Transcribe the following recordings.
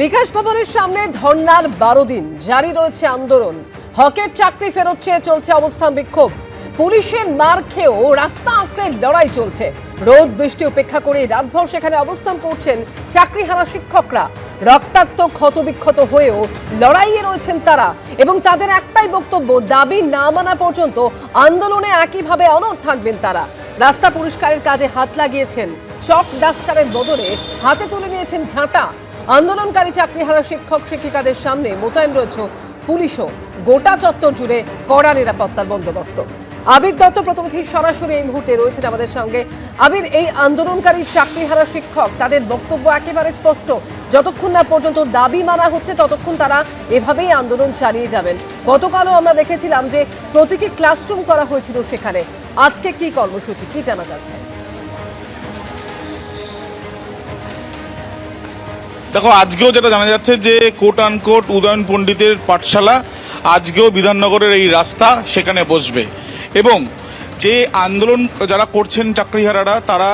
বিকাশ ভবনের সামনে ধর্নার 12 দিন জারি রয়েছে আন্দোলন। হকের চাকরি ফেরত চেয়ে চলছে অবস্থান বিক্ষোভ। পুলিশের মার খেয়েও রাস্তা আঁকড়ে লড়াই চলছে। রোদ বৃষ্টি উপেক্ষা করে রাতভর সেখানে অবস্থান করছেন চাকরিহারা শিক্ষকরা। রক্তাক্ত ক্ষতবিক্ষত হয়েও লড়াইয়ে রয়েছেন তারা এবং তাদের একটাই বক্তব্য, দাবি না মানা পর্যন্ত আন্দোলনে একইভাবে অনড় থাকবেন তারা। রাস্তা পরিষ্কারের কাজে হাত লাগিয়েছেন, চক ডাস্টারের বদলে হাতে তুলে নিয়েছেন ঝাঁটা। আন্দোলনকারী চাকরিহারা শিক্ষক শিক্ষিকাদের সামনে মোতায়েন রয়েছে পুলিশও। গোটা চত্বর জুড়ে কড়া নিরাপত্তার বন্দোবস্ত। আবির দত্ত প্রতিনিধি সরাসরি এই মুহূর্তে রয়েছেন আমাদের সঙ্গে। আবির, এই আন্দোলনকারী চাকরিহারা শিক্ষক, তাদের বক্তব্য একেবারে স্পষ্ট, যতক্ষণ না পর্যন্ত দাবি মানা হচ্ছে ততক্ষণ তারা এভাবেই আন্দোলন চালিয়ে যাবেন। গতকালও আমরা দেখেছিলাম যে প্রতীকী ক্লাসরুম করা হয়েছিল সেখানে। আজকে কি কর্মসূচি, কি জানা যাচ্ছে? দেখো, আজকেও যেটা জানা যাচ্ছে যে কোট আনকোট উদয়ন পণ্ডিতের পাঠশালা, আজকেও বিধাননগরের এই রাস্তা সেখানে বসবে এবং যে আন্দোলন যারা করছেন চাকরিহারারা, তারা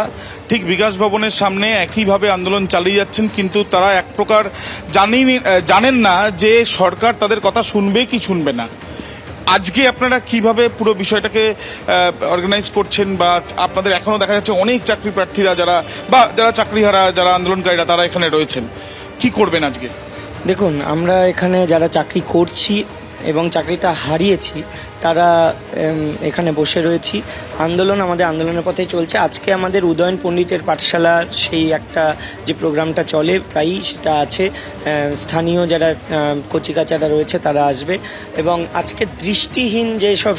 ঠিক বিকাশ ভবনের সামনে একইভাবে আন্দোলন চালিয়ে যাচ্ছেন। কিন্তু তারা এক প্রকার জানেন না যে সরকার তাদের কথা শুনবে কি শুনবে না। আজকে আপনারা কিভাবে পুরো বিষয়টাকে অর্গানাইজ করছেন, বা আপনাদের এখনও দেখা যাচ্ছে অনেক চাকরি প্রার্থীরা যারা চাকরিহারা, যারা আন্দোলনকারীরা, তারা এখানে রয়েছেন, কি করবেন আজকে? দেখুন, আমরা এখানে যারা চাকরি করছি এবং চাকরিটা হারিয়েছি তারা এখানে বসে রয়েছি। আমাদের আন্দোলনের পথেই চলছে। আজকে আমাদের উদয়ন পণ্ডিতের পাঠশালার সেই একটা যে প্রোগ্রামটা চলে প্রায়ই, সেটা আছে। স্থানীয় যারা কচিকাচারা রয়েছে তারা আসবে এবং আজকে দৃষ্টিহীন যেসব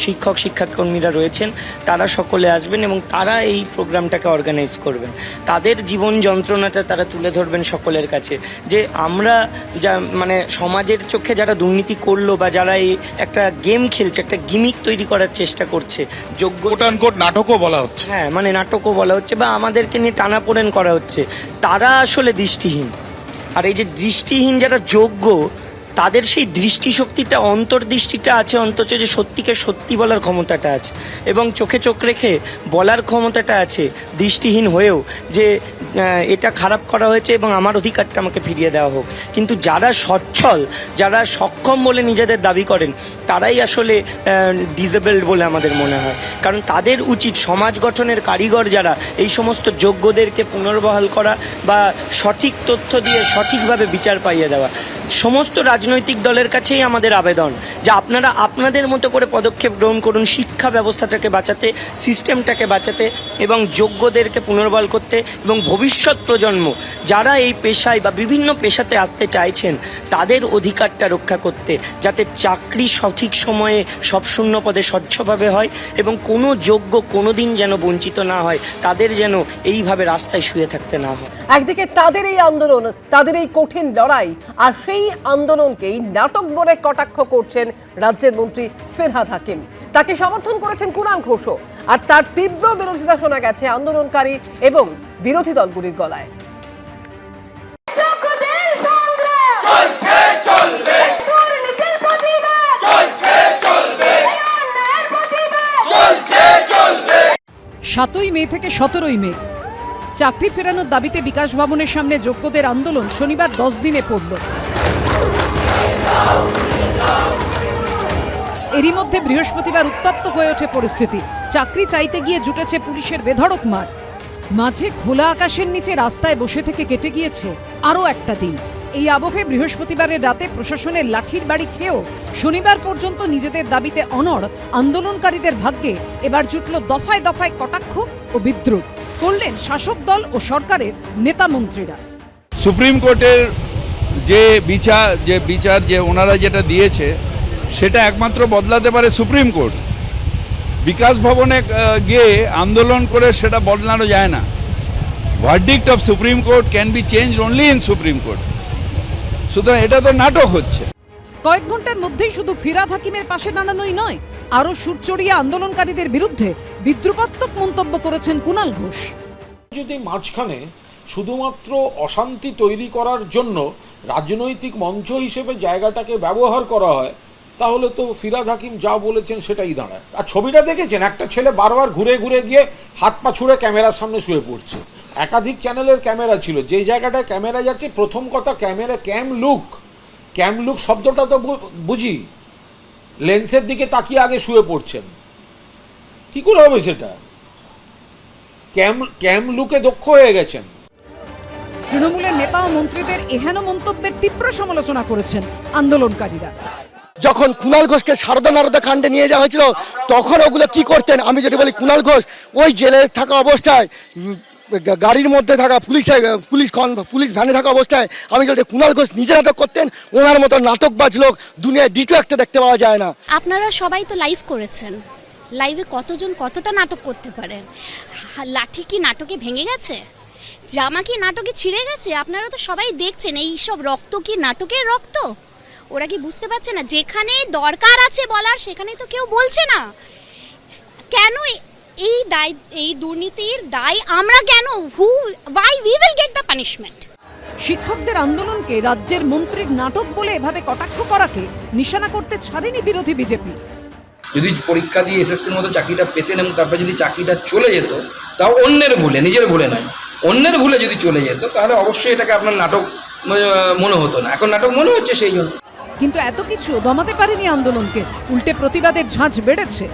শিক্ষক শিক্ষাকর্মীরা রয়েছেন তারা সকলে আসবেন এবং তারা এই প্রোগ্রামটাকে অর্গানাইজ করবেন। তাদের জীবন যন্ত্রণাটা তারা তুলে ধরবেন সকলের কাছে, যে আমরা সমাজের চোখে যারা দুর্নীতি করলো বা যারা এই একটা গেম খেলছে, একটা গিমিক তৈরি করার চেষ্টা করছে, নাটকও বলা হচ্ছে, হ্যাঁ নাটকও বলা হচ্ছে, বা আমাদেরকে নিয়ে টানাপোড়েন করা হচ্ছে, তারা আসলে দৃষ্টিহীন। আর এই যে দৃষ্টিহীন যারা যোগ্য, তাদের সেই দৃষ্টিশক্তিটা, অন্তর্দৃষ্টিটা আছে, অন্তত যে সত্যিকে সত্যি বলার ক্ষমতাটা আছে এবং চোখে চোখ রেখে বলার ক্ষমতাটা আছে, দৃষ্টিহীন হয়েও যে এটা খারাপ করা হয়েছে এবং আমার অধিকারটা আমাকে ফিরিয়ে দেওয়া হোক। কিন্তু যারা সচ্ছল, যারা সক্ষম বলে নিজেদের দাবি করেন, তারাই আসলে ডিসেবলড বলে আমাদের মনে হয়। কারণ তাদের উচিত সমাজ গঠনের কারিগর যারা, এই সমস্ত যোগ্যদেরকে পুনর্বহাল করা বা সঠিক তথ্য দিয়ে সঠিকভাবে বিচার পাইয়ে দেওয়া। সমস্ত রাজনৈতিক দলের কাছেই আমাদের আবেদন যে আপনারা আপনাদের মতো করে পদক্ষেপ গ্রহণ করুন শিক্ষা ব্যবস্থাটাকে বাঁচাতে, সিস্টেমটাকে বাঁচাতে এবং যোগ্যদেরকে পুনর্বহাল করতে, এবং ভবিষ্যৎ প্রজন্ম যারা এই পেশায় বা বিভিন্ন পেশাতে আসতে চাইছেন তাদের অধিকারটা রক্ষা করতে, যাতে চাকরি সঠিক সময়ে সব শূন্য পদে স্বচ্ছভাবে হয় এবং কোনো যোগ্য কোনো দিন যেন বঞ্চিত না হয়, তাদের যেন এইভাবে রাস্তায় শুয়ে থাকতে না হয়। একদিকে তাদের এই আন্দোলন, তাদের এই কঠিন লড়াই, আর সেই আন্দোলনকেই নাটক বলে কটাক্ষ করছেন রাজ্যের মন্ত্রী ফিরহাদ হাকিম। তাকে সমর্থন করেছেন কুণাল ঘোষও, আর তার তীব্র বিরোধিতা শোনা গেছে আন্দোলনকারী এবং বিরোধী দলগুলির গলায়। সাতই মে থেকে 17ই মে চাকরি ফেরানোর দাবিতে বিকাশ ভবনের সামনে যোগ্যদের আন্দোলন শনিবার 10 দিনে পড়ল। এরই মধ্যে বৃহস্পতিবার উত্তপ্ত হয়ে ওঠে পরিস্থিতি। চাকরি চাইতে গিয়ে জুটেছে পুলিশের বেধড়ক মার। মাঝে খোলা আকাশের নিচে রাস্তায় বসে থেকে কেটে গিয়েছে আরও একটা দিন। এই আবহে বৃহস্পতিবারের রাতে প্রশাসনের লাঠির বাড়ি খেয়েও শনিবার পর্যন্ত নিজেদের দাবিতে অনড় আন্দোলনকারীদের ভাগ্যে এবার জুটল দফায় দফায় কটাক্ষ ও বিদ্রুপ করলেন শাসক দল ও সরকারের নেতা মন্ত্রীরা। সুপ্রিম কোর্টের যে বিচার যে ওনারা যেটা দিয়েছে সেটা একমাত্র বদলাতে পারে সুপ্রিম কোর্ট। বিকাশ ভবনে গিয়ে আন্দোলন করে সেটা বদলানো যায় না। Verdict of supreme court can be change only in supreme court. সুতরাং এটা তো নাটক হচ্ছে। কয়েক ঘন্টার মধ্যেই শুধু ফিরহাদ হাকিমের পাশে দাঁড়ানোই নয়, আরও সুর চড়িয়ে আন্দোলনকারীদের বিরুদ্ধে বিদ্রুপাত্মক মন্তব্য করেছেন কুণাল ঘোষ। যদি মাঝখানে শুধুমাত্র অশান্তি তৈরি করার জন্য রাজনৈতিক মঞ্চ হিসেবে জায়গাটাকে ব্যবহার করা হয়, তাহলে তো ফিরহাদ হাকিম যা বলেছেন সেটাই দাঁড়ায়। আর ছবিটা দেখেছেন, একটা ছেলে বারবার ঘুরে ঘুরে গিয়ে হাত পা ছুঁড়ে ক্যামেরার সামনে শুয়ে পড়ছে। একাধিক চ্যানেলের ক্যামেরা ছিল, যেই জায়গাটায় ক্যামেরা যাচ্ছে প্রথম কথা ক্যামেরা ক্যাম লুক শব্দটা তো বুঝি, লেন্সের দিকে তাকিয়ে আগে শুয়ে পড়ছেন, কি করে হবে সেটা? ক্যাম লুকে দক্ষ হয়ে গেছেন। তৃণমূলের নেতা ও মন্ত্রীদের এহেন মন্তব্যের তীব্র সমালোচনা করেছেন আন্দোলনকারীরা। যখন কুণাল ঘোষকে সারদা নারদা কাণ্ডে নিয়ে যাওয়া হয়েছিল তখন ওগুলো কি করতেন? আমি যদি বলি কুণাল ঘোষ ওই জেলে থাকা অবস্থায় গাড়ির মধ্যে থাকা পুলিশ ভ্যানে থাকা অবস্থায় আমি যদি কুণাল ঘোষ নিজে নাটক করতেন, ওনার মতো নাটকবাজ লোক দুনিয়ায় দ্বিতীয় একটা দেখতে পাওয়া যায় না। আপনারা সবাই তো লাইভ করেছেন, লাইভে কতজন কতটা নাটক করতে পারেন? লাঠি কি নাটকে ভেঙে গেছে? জামা কি নাটকে ছিঁড়ে গেছে? আপনারা তো সবাই দেখছেন, এই সব রক্ত কি নাটকের রক্ত? ওরা কি বুঝতে পারছে না? যেখানে দরকার আছে বলার সেখানে তো কেউ বলছে না। কেন এই দায়, এই দুর্নীতির দায় আমরা কেন? why we will get the punishment? শিক্ষকদের আন্দোলনকে রাজ্যের মন্ত্রীর নাটক বলে এভাবে কটাক্ষ করাকে নিশানা করতে ছাড়েনি বিরোধী বিজেপি। যদি পরীক্ষা দিয়ে এসএসসির মতো চাকরিটা পেতেন এবং তারপরে যদি চাকরিটা চলে যেত, তাও অন্যের ভুলে, নিজের ভুলে নয়, অন্যের ভুলে যদি চলে যেত তাহলে অবশ্যই এটাকে আপনার নাটক মনে হতো না। এখন নাটক মনে হচ্ছে সেই জন্য। কিন্তু এত কিছু দমাতে পারেনি আন্দোলনকে, উল্টে প্রতিবাদের ঝাঁঝ বেড়েছে।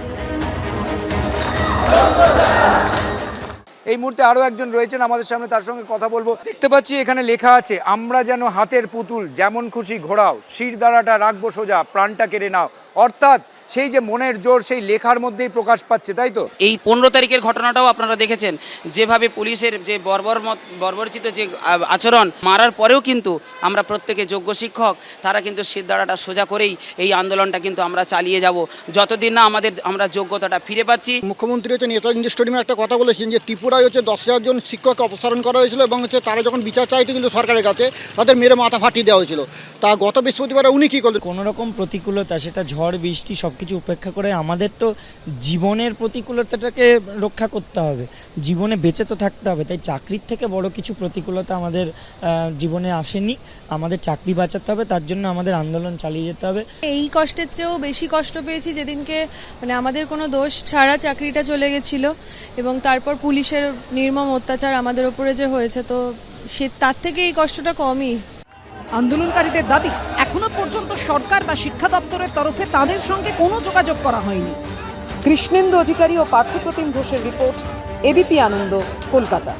এই মুহূর্তে আরও একজন রয়েছেন আমাদের সামনে, তার সঙ্গে কথা বলবো। দেখতে পাচ্ছি এখানে লেখা আছে, আমরা যেন হাতের পুতুল, যেমন খুশি ঘোরাও, শিরদাঁড়াটা রাখবো সোজা, প্রাণটা কেড়ে নাও। অর্থাৎ সেই যে মনের জোর সেই লেখার মধ্যেই প্রকাশ পাচ্ছে, তাই তো? এই 15 তারিখের ঘটনাটাও আপনারা দেখেছেন, যেভাবে পুলিশের যে বর্বরচিত যে আচরণ, মারার পরেও কিন্তু আমরা প্রত্যেকে যোগ্য শিক্ষক, তারা কিন্তু শিরদাঁড়াটা সোজা করেই এই আন্দোলনটা কিন্তু আমরা চালিয়ে যাব যতদিন না আমরা যোগ্যতাটা ফিরে পাচ্ছি। মুখ্যমন্ত্রী হচ্ছে নেতাজি স্টেডিয়ামে একটা কথা বলেছেন যে ত্রিপুরায় হচ্ছে 10,000 জন শিক্ষককে অপসারণ করা হয়েছিল এবং হচ্ছে তারা যখন বিচার চাইতে কিন্তু সরকারের কাছে তাদের মেরে মাথা ফাটিয়ে দেওয়া হয়েছিল। তা গত বৃহস্পতিবার উনি কী করলেন? কোনো রকম প্রতিকূলতা, সেটা ঝড় বৃষ্টি সব কিছু উপেক্ষা করে আমাদের তো জীবনের প্রতিকূলতাটাকে রক্ষা করতে হবে, জীবনে বেঁচে তো থাকতে হবে। তাই চাকরির থেকে বড় কিছু প্রতিকূলতা আমাদের জীবনে আসেনি, আমাদের চাকরি বাঁচাতে হবে, তার জন্য আমাদের আন্দোলন চালিয়ে যেতে হবে। এই কষ্টের চেয়েও বেশি কষ্ট পেয়েছি যেদিনকে মানে আমাদের কোনো দোষ ছাড়া চাকরিটা চলে গেছিল এবং তারপর পুলিশের নির্মম অত্যাচার আমাদের ওপরে যে হয়েছে, তো সে তার থেকে এই কষ্টটা কমই। আন্দোলনকারীদের দাবি, এখনো পর্যন্ত সরকার বা শিক্ষা দপ্তরের তরফে তাদের সঙ্গে কোনো যোগাযোগ করা হয়নি। কৃষ্ণেন্দু অধিকারী ও পার্থপ্রতিম ঘোষের রিপোর্ট, এবিপি আনন্দ, কলকাতা।